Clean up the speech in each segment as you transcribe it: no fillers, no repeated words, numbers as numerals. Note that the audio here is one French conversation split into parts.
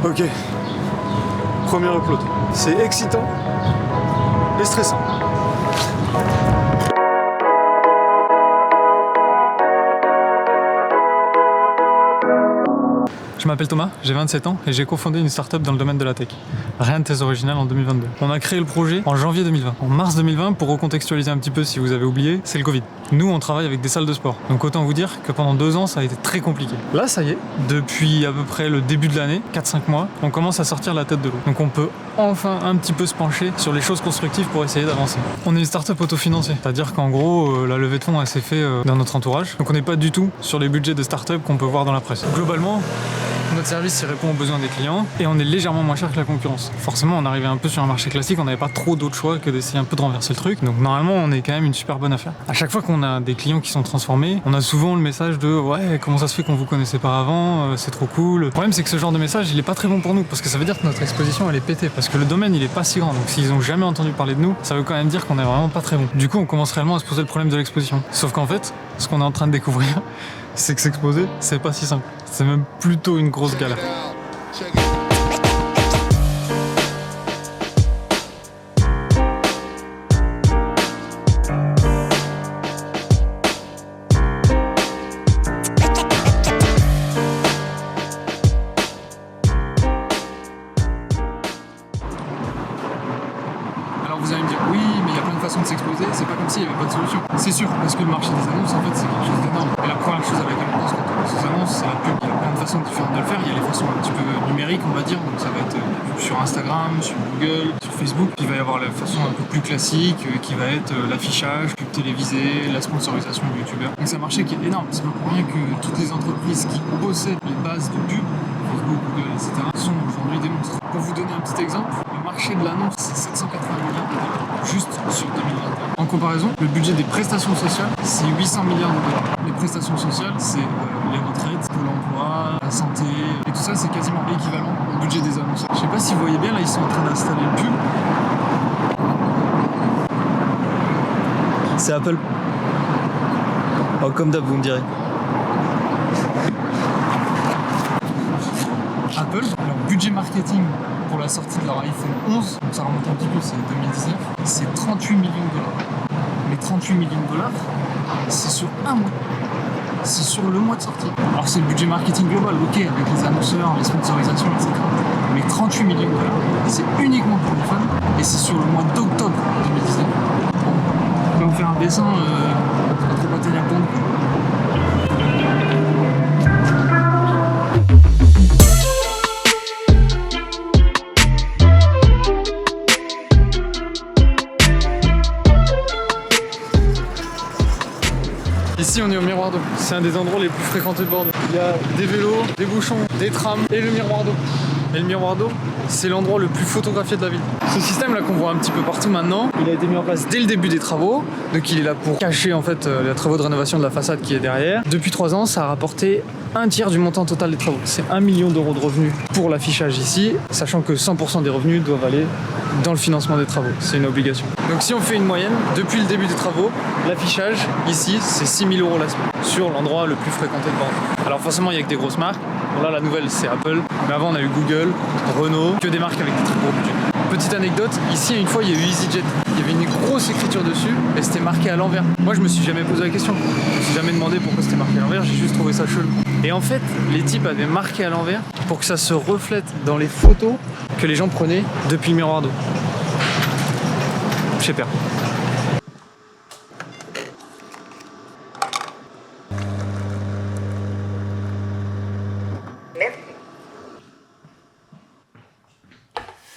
Ok. Premier upload. C'est excitant et stressant. Je m'appelle Thomas, j'ai 27 ans et j'ai cofondé une startup dans le domaine de la tech. Rien de très original en 2022. On a créé le projet en janvier 2020. En mars 2020, pour recontextualiser un petit peu si vous avez oublié, c'est le Covid. Nous, on travaille avec des salles de sport. Donc autant vous dire que pendant 2 ans, ça a été très compliqué. Là, ça y est, depuis à peu près le début de l'année, 4-5 mois, on commence à sortir la tête de l'eau. Donc on peut enfin un petit peu se pencher sur les choses constructives pour essayer d'avancer. On est une startup autofinancée, c'est-à-dire qu'en gros, la levée de fonds, elle s'est faite dans notre entourage. Donc on n'est pas du tout sur les budgets de startup qu'on peut voir dans la presse. Globalement, notre service il répond aux besoins des clients et on est légèrement moins cher que la concurrence. Forcément, on arrivait un peu sur un marché classique, on n'avait pas trop d'autres choix que d'essayer un peu de renverser le truc. Donc normalement, on est quand même une super bonne affaire. À chaque fois qu'on a des clients qui sont transformés, on a souvent le message de ouais, comment ça se fait qu'on vous connaissait pas avant, c'est trop cool. Le problème, c'est que ce genre de message, il est pas très bon pour nous parce que ça veut dire que notre exposition elle est pétée parce que le domaine il est pas si grand. Donc s'ils ont jamais entendu parler de nous, ça veut quand même dire qu'on est vraiment pas très bon. Du coup, on commence réellement à se poser le problème de l'exposition. Sauf qu'en fait, ce qu'on est en train de découvrir, c'est que s'exposer, c'est pas si simple. C'est même plutôt une grosse galère. Alors vous allez me dire, oui, mais il y a plein de façons de s'exposer, c'est pas comme s'il n'y avait pas de solution. C'est sûr, parce que le marché des annonces, en fait, c'est quelque chose d'énorme. Et la première chose à laquelle on pense quand on pense aux annonces, c'est la pub. Il y a plein de façons différentes de le faire. Il y a les façons un petit peu numériques, on va dire. Donc ça va être sur Instagram, sur Google, sur Facebook. Puis il va y avoir la façon un peu plus classique, qui va être l'affichage, pub télévisée, la sponsorisation de youtubeurs. Donc c'est un marché qui est énorme. C'est pas pour rien que toutes les entreprises qui possèdent les bases de pub, Facebook, Google, etc., sont aujourd'hui des monstres. Pour vous donner un petit exemple, le marché de l'annonce, c'est 780 milliards de dollars, juste sur 2021. En comparaison, le budget des prestations sociales, c'est 800 milliards de dollars. Les prestations sociales, c'est les retraites, Pôle emploi, la santé, et tout ça, c'est quasiment équivalent au budget des annonceurs. Je sais pas si vous voyez bien, là, ils sont en train d'installer le pub. C'est Apple. Oh, comme d'hab, vous me direz. Apple, leur budget marketing pour la sortie de leur iPhone 11, donc ça remonte un petit peu, c'est 2019, c'est 38 millions de dollars. Mais 38 millions de dollars, c'est sur un mois. C'est sur le mois de sortie. Alors c'est le budget marketing global, ok, avec les annonceurs, les sponsorisations, etc. Mais 38 millions de dollars, c'est uniquement pour l'iPhone et c'est sur le mois d'octobre 2019. Bon, on va vous faire un dessin, pas trop pas tenir compte. Ici on est au Miroir d'eau, c'est un des endroits les plus fréquentés de Bordeaux. Il y a des vélos, des bouchons, des trams et le Miroir d'eau. Et le Miroir d'eau, c'est l'endroit le plus photographié de la ville. Ce système là qu'on voit un petit peu partout maintenant, il a été mis en place dès le début des travaux. Donc il est là pour cacher en fait les travaux de rénovation de la façade qui est derrière. Depuis 3 ans, ça a rapporté un tiers du montant total des travaux. C'est 1 million d'euros de revenus pour l'affichage ici, sachant que 100% des revenus doivent aller dans le financement des travaux. C'est une obligation. Donc si on fait une moyenne, depuis le début des travaux, l'affichage ici, c'est 6 000 euros la semaine sur l'endroit le plus fréquenté de Bordeaux. Alors forcément, il y a que des grosses marques. Bon, là, la nouvelle, c'est Apple. Mais avant, on a eu Google, Renault, que des marques avec des très gros budgets. Petite anecdote, ici, une fois, il y a eu EasyJet. Il y avait une grosse écriture dessus et c'était marqué à l'envers. Moi, je me suis jamais posé la question. Je me suis jamais demandé pourquoi c'était marqué à l'envers. J'ai juste trouvé ça chelou. Et en fait, les types avaient marqué à l'envers pour que ça se reflète dans les photos que les gens prenaient depuis le Miroir d'eau. J'ai peur.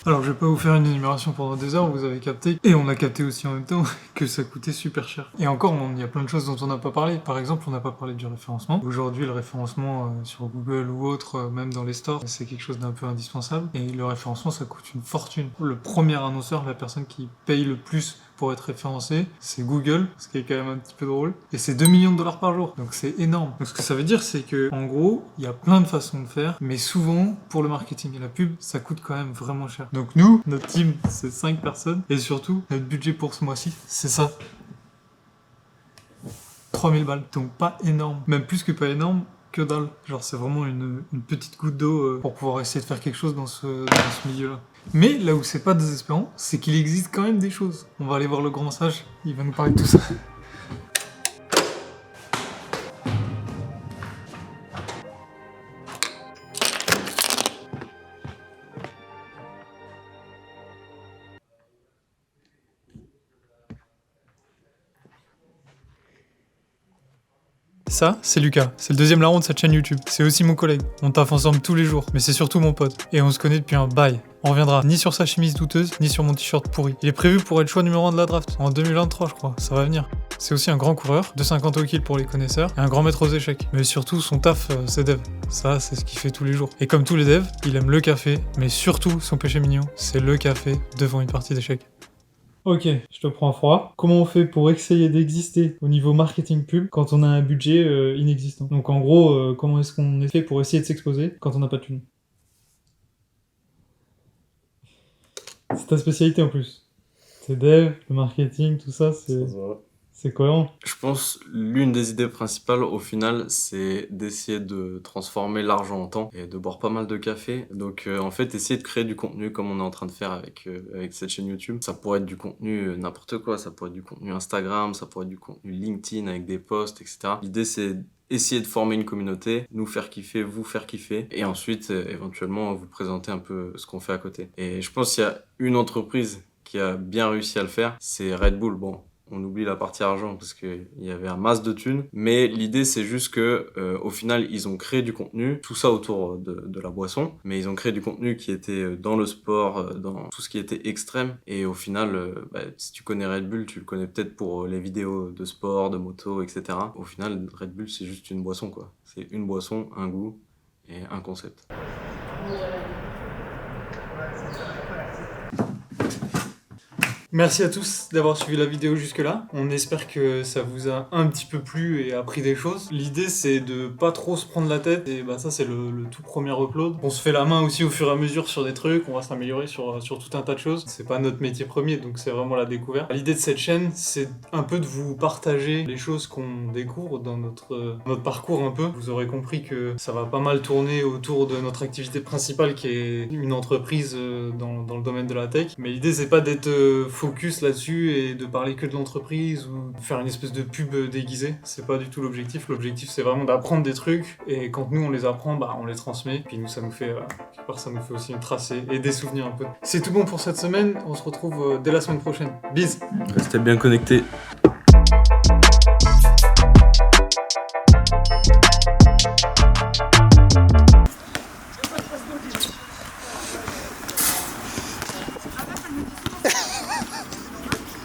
Alors je vais pas vous faire une énumération pendant des heures, vous avez capté, et on a capté aussi en même temps que ça coûtait super cher. Et encore, il y a plein de choses dont on n'a pas parlé. Par exemple, on n'a pas parlé du référencement. Aujourd'hui, le référencement sur Google ou autre, même dans les stores, c'est quelque chose d'un peu indispensable. Et le référencement, ça coûte une fortune. Le premier annonceur, la personne qui paye le plus pour être référencé, c'est Google, ce qui est quand même un petit peu drôle. Et c'est 2 millions de dollars par jour, donc c'est énorme. Donc ce que ça veut dire, c'est que en gros, il y a plein de façons de faire, mais souvent, pour le marketing et la pub, ça coûte quand même vraiment cher. Donc nous, notre team, c'est 5 personnes, et surtout, notre budget pour ce mois-ci, c'est ça. 3000 balles, donc pas énorme. Même plus que pas énorme, que dalle. Genre c'est vraiment une petite goutte d'eau pour pouvoir essayer de faire quelque chose dans ce milieu-là. Mais là où c'est pas désespérant, c'est qu'il existe quand même des choses. On va aller voir le grand sage, il va nous parler de tout ça. Ça, c'est Lucas. C'est le deuxième larron de cette chaîne YouTube. C'est aussi mon collègue. On taffe ensemble tous les jours, mais c'est surtout mon pote. Et on se connaît depuis un bail. On reviendra ni sur sa chemise douteuse, ni sur mon t-shirt pourri. Il est prévu pour être choix numéro 1 de la draft. En 2023, je crois. Ça va venir. C'est aussi un grand coureur, 2,50 au kill pour les connaisseurs, et un grand maître aux échecs. Mais surtout, son taf, c'est dev. Ça, c'est ce qu'il fait tous les jours. Et comme tous les devs, il aime le café, mais surtout, son péché mignon, c'est le café devant une partie d'échecs. Ok, je te prends froid. Comment on fait pour essayer d'exister au niveau marketing pub quand on a un budget inexistant? Donc en gros, comment est-ce qu'on fait pour essayer de s'exposer quand on n'a pas de thunes? C'est ta spécialité en plus. C'est dev, le marketing, tout ça, c'est cohérent. Je pense l'une des idées principales au final, c'est d'essayer de transformer l'argent en temps et de boire pas mal de café. Donc en fait, essayer de créer du contenu comme on est en train de faire avec cette chaîne YouTube. Ça pourrait être du contenu n'importe quoi, ça pourrait être du contenu Instagram, ça pourrait être du contenu LinkedIn avec des posts, etc. L'idée c'est essayer de former une communauté, nous faire kiffer, vous faire kiffer, et ensuite éventuellement vous présenter un peu ce qu'on fait à côté. Et je pense qu'il y a une entreprise qui a bien réussi à le faire, c'est Red Bull. Bon, on oublie la partie argent parce qu'il y avait un masse de thunes, mais l'idée c'est juste que au final ils ont créé du contenu, tout ça autour de la boisson, mais ils ont créé du contenu qui était dans le sport, dans tout ce qui était extrême, et au final si tu connais Red Bull, tu le connais peut-être pour les vidéos de sport, de moto, etc. Au final Red Bull c'est juste une boisson quoi, c'est une boisson, un goût et un concept. Merci à tous d'avoir suivi la vidéo jusque-là. On espère que ça vous a un petit peu plu et appris des choses. L'idée, c'est de pas trop se prendre la tête. Et ça, c'est le tout premier upload. On se fait la main aussi au fur et à mesure sur des trucs. On va s'améliorer sur tout un tas de choses. C'est pas notre métier premier, donc c'est vraiment la découverte. L'idée de cette chaîne, c'est un peu de vous partager les choses qu'on découvre dans notre parcours un peu. Vous aurez compris que ça va pas mal tourner autour de notre activité principale qui est une entreprise dans le domaine de la tech. Mais l'idée, c'est pas d'être focus là-dessus et de parler que de l'entreprise ou de faire une espèce de pub déguisée. C'est pas du tout l'objectif. L'objectif, c'est vraiment d'apprendre des trucs, et quand nous on les apprend, on les transmet. Puis nous, ça nous fait quelque part, ça nous fait aussi une trace et des souvenirs un peu. C'est tout bon pour cette semaine. On se retrouve dès la semaine prochaine. Bis. Restez bien connectés.